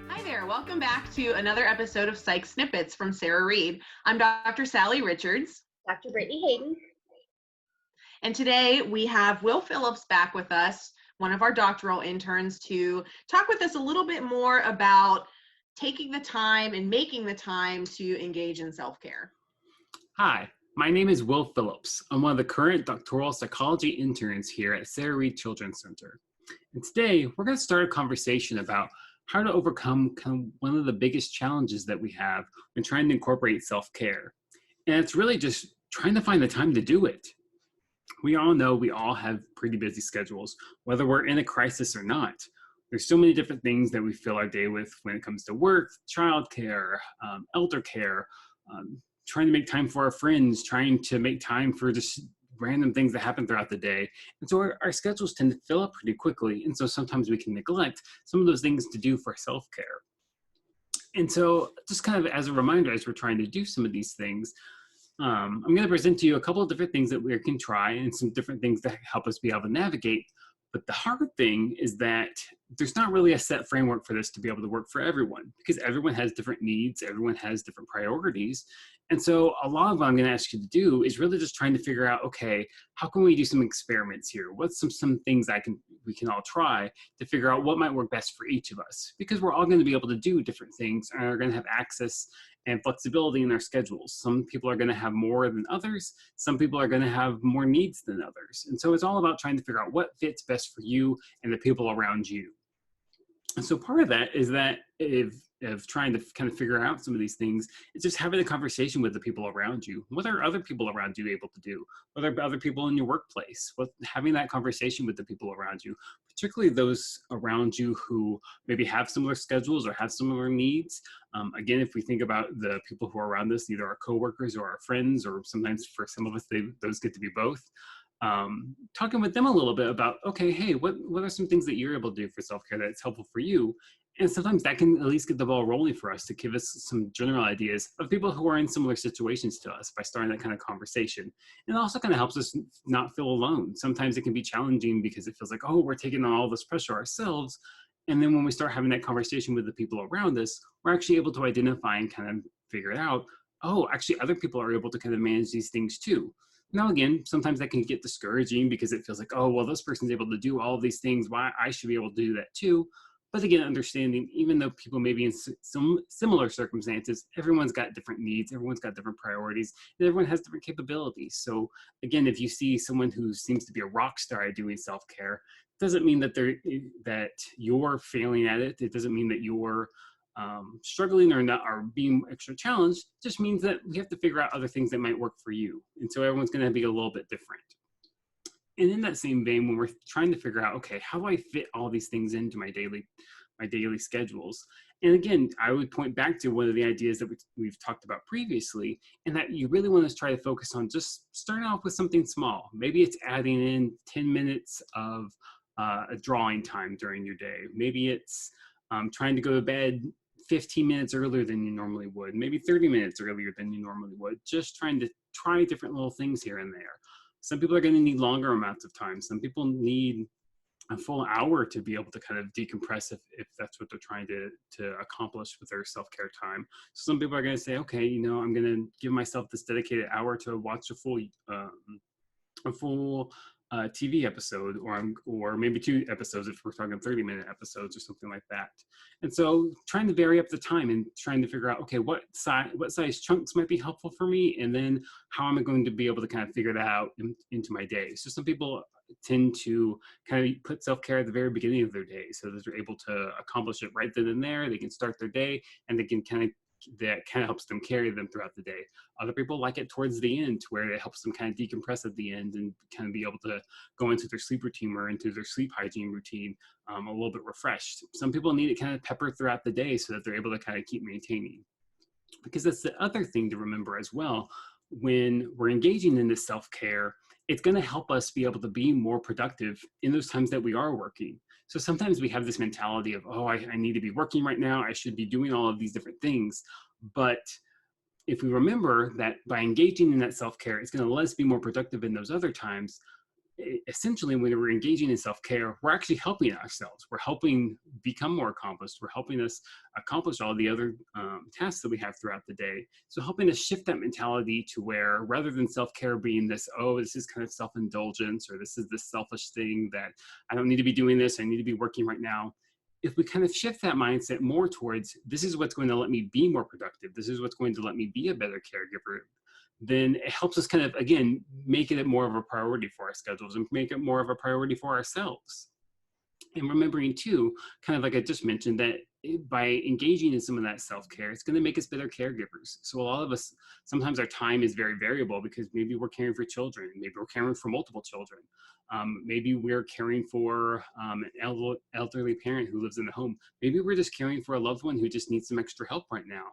Hi there, welcome back to another episode of Psych Snippets from Sarah Reed. I'm Dr. Sally Richards. Dr. Brittany Hayden. And today we have Will Phillips back with us, one of our doctoral interns, to talk with us a little bit more about taking the time and making the time to engage in self-care. Hi, my name is Will Phillips. I'm one of the current doctoral psychology interns here at Sarah Reed Children's Center. And today we're going to start a conversation about how to overcome kind of one of the biggest challenges that we have when trying to incorporate self-care. And it's really just trying to find the time to do it. We all know we all have pretty busy schedules, whether we're in a crisis or not. There's so many different things that we fill our day with when it comes to work, childcare, elder care, trying to make time for our friends, trying to make time for just random things that happen throughout the day. And so our schedules tend to fill up pretty quickly. And so sometimes we can neglect some of those things to do for self-care. And so just kind of as a reminder, as we're trying to do some of these things, I'm going to present to you a couple of different things that we can try and some different things that help us be able to navigate. But the hard thing is that there's not really a set framework for this to be able to work for everyone, because everyone has different needs, everyone has different priorities. And so a lot of what I'm going to ask you to do is really just trying to figure out, okay, how can we do some experiments here? What's some things we can all try to figure out what might work best for each of us? Because we're all going to be able to do different things and are going to have access and flexibility in our schedules. Some people are going to have more than others. Some people are going to have more needs than others. And so it's all about trying to figure out what fits best for you and the people around you. And so part of that is that of trying to kind of figure out some of these things, it's just having a conversation with the people around you. What are other people around you able to do? What are other people in your workplace? Having that conversation with the people around you, particularly those around you who maybe have similar schedules or have similar needs. Again, if we think about the people who are around us, either our coworkers or our friends, or sometimes for some of us, those get to be both. Talking with them a little bit about, okay, hey, what are some things that you're able to do for self-care that's helpful for you? And sometimes that can at least get the ball rolling for us to give us some general ideas of people who are in similar situations to us by starting that kind of conversation. And it also kind of helps us not feel alone. Sometimes it can be challenging because it feels like, oh, we're taking on all this pressure ourselves. And then when we start having that conversation with the people around us, we're actually able to identify and kind of figure it out. Oh, actually, other people are able to kind of manage these things too. Now, again, sometimes that can get discouraging because it feels like, oh, well, this person's able to do all of these things. Why I should be able to do that too. But again, understanding, even though people may be in some similar circumstances, everyone's got different needs, everyone's got different priorities, and everyone has different capabilities. So again, if you see someone who seems to be a rock star at doing self-care, doesn't mean that you're failing at it. It doesn't mean that you're struggling or not, or being extra challenged. It just means that we have to figure out other things that might work for you. And so everyone's going to be a little bit different. And in that same vein, when we're trying to figure out, okay, how do I fit all these things into my daily schedules? And again, I would point back to one of the ideas that we've talked about previously, and that you really want to try to focus on just starting off with something small. Maybe it's adding in 10 minutes of a drawing time during your day. Maybe it's trying to go to bed 15 minutes earlier than you normally would, maybe 30 minutes earlier than you normally would, just trying to try different little things here and there. Some people are going to need longer amounts of time. Some people need a full hour to be able to kind of decompress if that's what they're trying to accomplish with their self-care time. So some people are going to say, okay, I'm going to give myself this dedicated hour to watch a full TV episode, or maybe 2 episodes if we're talking 30-minute episodes or something like that. And so trying to vary up the time and trying to figure out, okay, what size chunks might be helpful for me, and then how am I going to be able to kind of figure that out into my day. So some people tend to kind of put self-care at the very beginning of their day so that they're able to accomplish it right then and there. They can start their day, and that kind of helps them carry them throughout the day. Other people like it towards the end, where it helps them kind of decompress at the end and kind of be able to go into their sleep routine or into their sleep hygiene routine a little bit refreshed. Some people need it kind of peppered throughout the day so that they're able to kind of keep maintaining. Because that's the other thing to remember as well. When we're engaging in this self-care, it's going to help us be able to be more productive in those times that we are working. So sometimes we have this mentality of, oh, I need to be working right now. I should be doing all of these different things. But if we remember that by engaging in that self-care, it's going to let us be more productive in those other times, essentially, when we're engaging in self-care, we're actually helping ourselves. We're helping become more accomplished. We're helping us accomplish all the other tasks that we have throughout the day. So helping us shift that mentality to where, rather than self-care being this, oh, this is kind of self-indulgence, or this is this selfish thing that I don't need to be doing this, I need to be working right now. If we kind of shift that mindset more towards, this is what's going to let me be more productive, this is what's going to let me be a better caregiver, then it helps us kind of, again, make it more of a priority for our schedules and make it more of a priority for ourselves. And remembering too, kind of like I just mentioned, that by engaging in some of that self-care, it's going to make us better caregivers. So a lot of us, sometimes our time is very variable because maybe we're caring for children, maybe we're caring for multiple children. Maybe we're caring for an elderly parent who lives in the home. Maybe we're just caring for a loved one who just needs some extra help right now.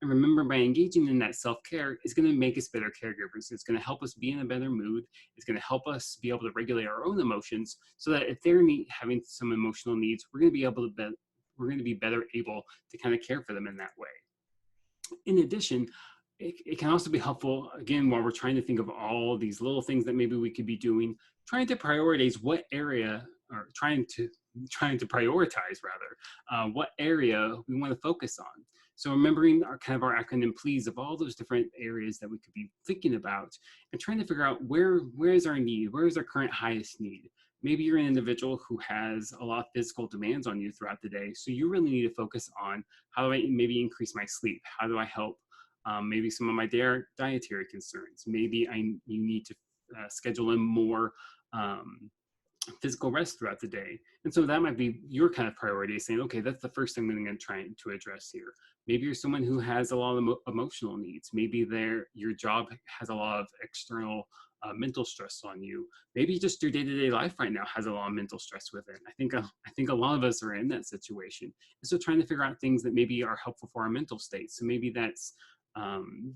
And remember, by engaging in that self-care, it's going to make us better caregivers. It's going to help us be in a better mood. It's going to help us be able to regulate our own emotions, so that if they're having some emotional needs, we're going to be better able to kind of care for them in that way. In addition, it can also be helpful, again, while we're trying to think of all these little things that maybe we could be doing, trying to prioritize what area, or trying to prioritize rather, what area we want to focus on. So remembering our acronym PLEASE of all those different areas that we could be thinking about, and trying to figure out where is our need, where is our current highest need. Maybe you're an individual who has a lot of physical demands on you throughout the day, so you really need to focus on, how do I maybe increase my sleep? How do I help maybe some of my dietary concerns? Maybe you need to schedule in more physical rest throughout the day. And so that might be your kind of priority, saying, okay, that's the first thing I'm going to try to address here. Maybe you're someone who has a lot of emotional needs. Maybe your job has a lot of external mental stress on you. Maybe just your day-to-day life right now has a lot of mental stress with it. I think a lot of us are in that situation. And so trying to figure out things that maybe are helpful for our mental state. So maybe that's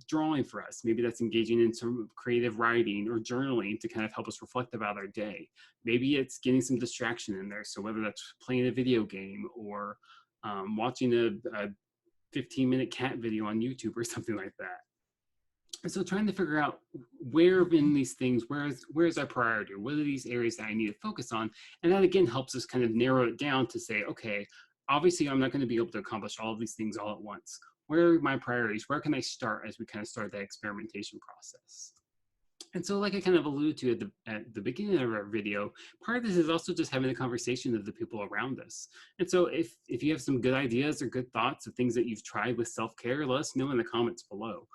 drawing for us. Maybe that's engaging in some creative writing or journaling to kind of help us reflect about our day. Maybe it's getting some distraction in there. So whether that's playing a video game or watching a 15-minute cat video on YouTube or something like that. And so trying to figure out where in these things, where is our priority? What are these areas that I need to focus on? And that again helps us kind of narrow it down to say, okay, obviously I'm not going to be able to accomplish all of these things all at once. Where are my priorities? Where can I start as we kind of start that experimentation process? And so, like I kind of alluded to at the beginning of our video, part of this is also just having a conversation with the people around us. And so if you have some good ideas or good thoughts of things that you've tried with self-care, let us know in the comments below.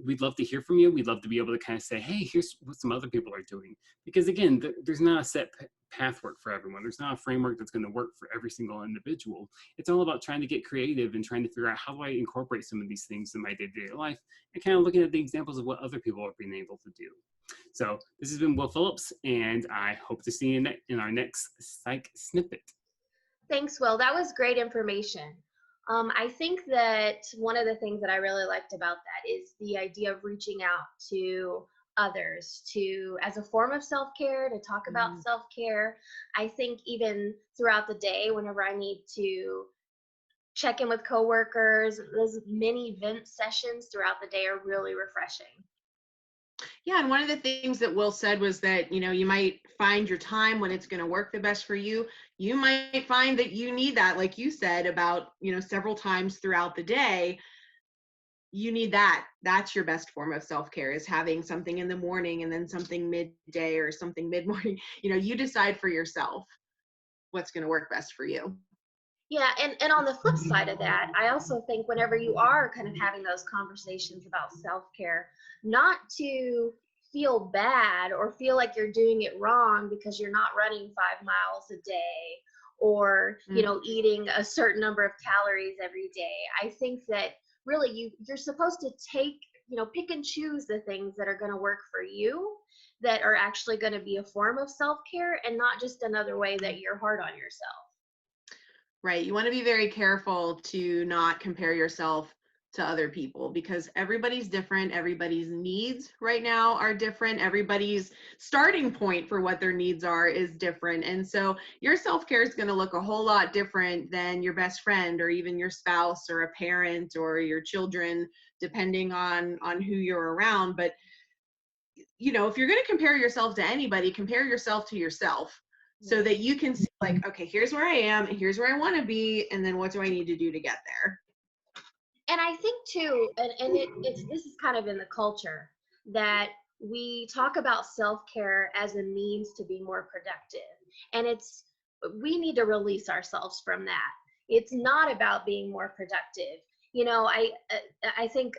We'd love to hear from you. We'd love to be able to kind of say, hey, here's what some other people are doing. Because again, there's not a set path work for everyone. There's not a framework that's going to work for every single individual. It's all about trying to get creative and trying to figure out, how do I incorporate some of these things in my day-to-day life, and kind of looking at the examples of what other people are being able to do. So this has been Will Phillips, and I hope to see you in our next Psych Snippet. Thanks, Will. That was great information. I think that one of the things that I really liked about that is the idea of reaching out to others as a form of self-care, to talk about self-care. I think even throughout the day, whenever I need to check in with coworkers, those mini vent sessions throughout the day are really refreshing. Yeah, and one of the things that Will said was that, you might find your time when it's going to work the best for you. You might find that you need that, like you said, about, several times throughout the day. You need that. That's your best form of self-care, is having something in the morning and then something midday or something mid-morning. You decide for yourself what's going to work best for you. Yeah, and on the flip side of that, I also think whenever you are kind of having those conversations about self-care, not to feel bad or feel like you're doing it wrong because you're not running 5 miles a day or, eating a certain number of calories every day. I think that really you're supposed to pick and choose the things that are going to work for you, that are actually going to be a form of self-care, and not just another way that you're hard on yourself. Right. You want to be very careful to not compare yourself to other people, because everybody's different. Everybody's needs right now are different. Everybody's starting point for what their needs are is different. And so your self-care is going to look a whole lot different than your best friend, or even your spouse, or a parent, or your children, depending on who you're around. But you know, if you're going to compare yourself to anybody, compare yourself to yourself so that you can see like, okay, here's where I am and here's where I want to be. And then what do I need to do to get there? And I think too, it's this is kind of in the culture that we talk about self-care as a means to be more productive. And we need to release ourselves from that. It's not about being more productive. You know, I think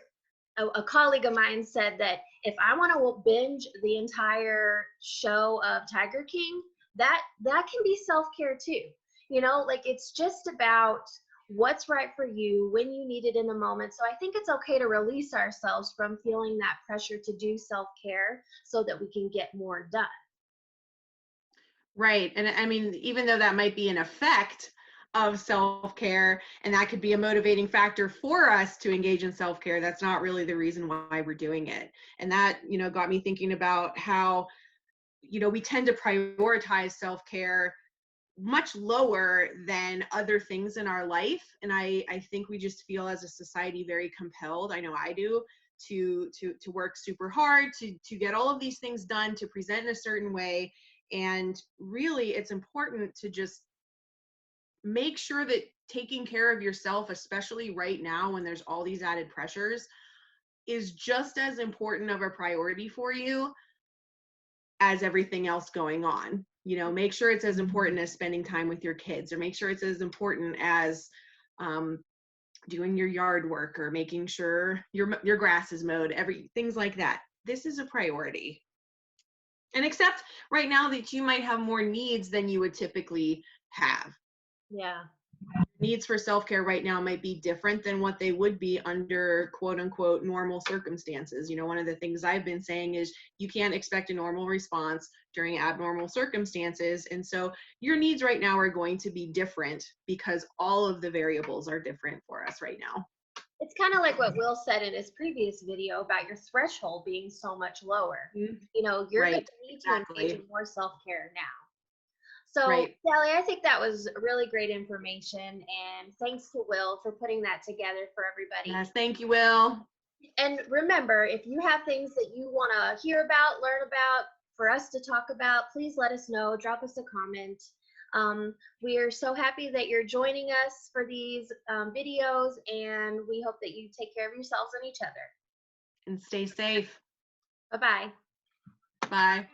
a colleague of mine said that if I want to binge the entire show of Tiger King, that can be self-care too. You know, like it's just about what's right for you when you need it in the moment. So I think it's okay to release ourselves from feeling that pressure to do self-care so that we can get more done. Right. And I mean, even though that might be an effect of self-care and that could be a motivating factor for us to engage in self-care, that's not really the reason why we're doing it. And that, you know, got me thinking about how, you know, we tend to prioritize self-care much lower than other things in our life. And I think we just feel as a society very compelled, I know I do, to work super hard, to get all of these things done, to present in a certain way. And really, it's important to just make sure that taking care of yourself, especially right now when there's all these added pressures, is just as important of a priority for you as everything else going on. You know, make sure it's as important as spending time with your kids, or make sure it's as important as doing your yard work, or making sure your grass is mowed, things like that. This is a priority. And except right now that you might have more needs than you would typically have. Yeah. Needs for self-care right now might be different than what they would be under quote unquote normal circumstances. You know, one of the things I've been saying is you can't expect a normal response during abnormal circumstances. And so your needs right now are going to be different because all of the variables are different for us right now. It's kind of like what Will said in his previous video about your threshold being so much lower. Mm-hmm. You know, you're going Right, to need exactly. to engage in more self-care now. So, Right. Sally, I think that was really great information, and thanks to Will for putting that together for everybody. Yes, thank you, Will. And remember, if you have things that you want to hear about, learn about, for us to talk about, please let us know. Drop us a comment. We are so happy that you're joining us for these videos, and we hope that you take care of yourselves and each other. And stay safe. Bye-bye. Bye.